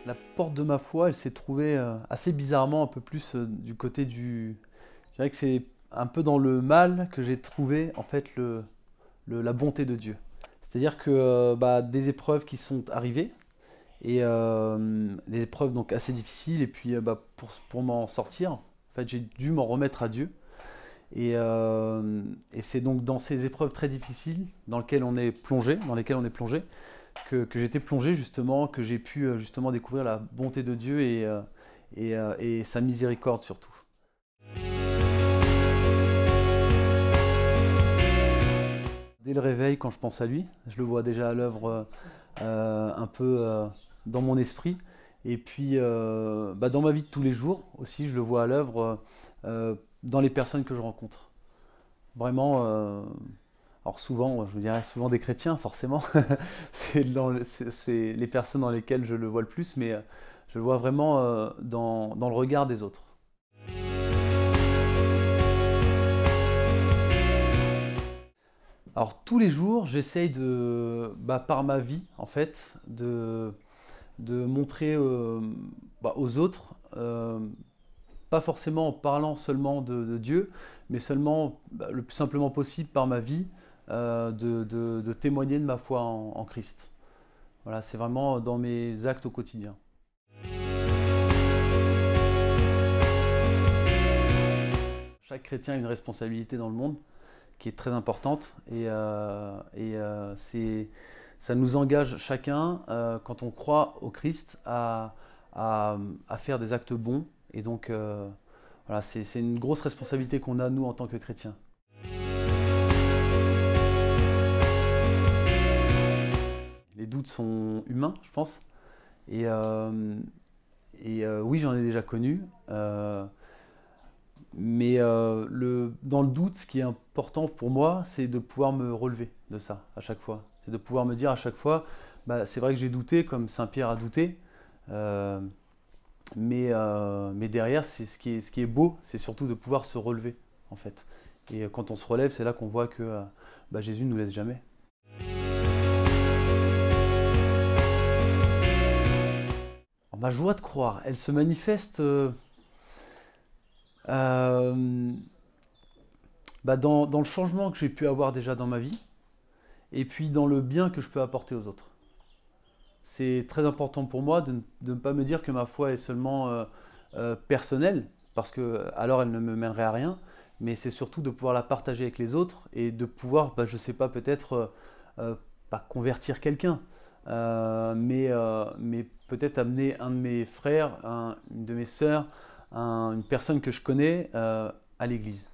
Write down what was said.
La porte de ma foi, elle s'est trouvée assez bizarrement un peu plus du côté du... Je dirais que c'est un peu dans le mal que j'ai trouvé en fait la bonté de Dieu. C'est-à-dire que des épreuves qui sont arrivées, et des épreuves donc assez difficiles, et puis pour m'en sortir, en fait j'ai dû m'en remettre à Dieu. Et c'est donc dans ces épreuves très difficiles dans lesquelles on est plongé, que j'étais plongé justement, que j'ai pu justement découvrir la bonté de Dieu et sa miséricorde surtout. Dès le réveil, quand je pense à lui, je le vois déjà à l'œuvre un peu dans mon esprit. Et puis dans ma vie de tous les jours aussi, je le vois à l'œuvre dans les personnes que je rencontre. Vraiment, alors souvent, je vous dirais souvent des chrétiens, forcément. C'est les personnes dans lesquelles je le vois le plus, mais je le vois vraiment dans le regard des autres. Alors tous les jours, j'essaye par ma vie, en fait, de montrer aux autres, pas forcément en parlant seulement de Dieu, mais seulement le plus simplement possible par ma vie, de témoigner de ma foi en Christ. Voilà, c'est vraiment dans mes actes au quotidien. Chaque chrétien a une responsabilité dans le monde qui est très importante ça nous engage chacun, quand on croit au Christ, à faire des actes bons. Et donc, voilà, c'est une grosse responsabilité qu'on a, nous, en tant que chrétiens. Les doutes sont humains, je pense. Oui, j'en ai déjà connu. Mais dans le doute, ce qui est important pour moi, c'est de pouvoir me relever de ça à chaque fois. C'est de pouvoir me dire à chaque fois, c'est vrai que j'ai douté, comme Saint Pierre a douté, mais derrière, ce qui est beau, c'est surtout de pouvoir se relever, en fait. Et quand on se relève, c'est là qu'on voit que Jésus ne nous laisse jamais. Alors, ma joie de croire, elle se manifeste dans le changement que j'ai pu avoir déjà dans ma vie, et puis dans le bien que je peux apporter aux autres. C'est très important pour moi de ne pas me dire que ma foi est seulement personnelle, parce que alors elle ne me mènerait à rien, mais c'est surtout de pouvoir la partager avec les autres et de pouvoir, je sais pas, peut-être pas convertir quelqu'un, mais peut-être amener un de mes frères, une de mes sœurs, une personne que je connais à l'église.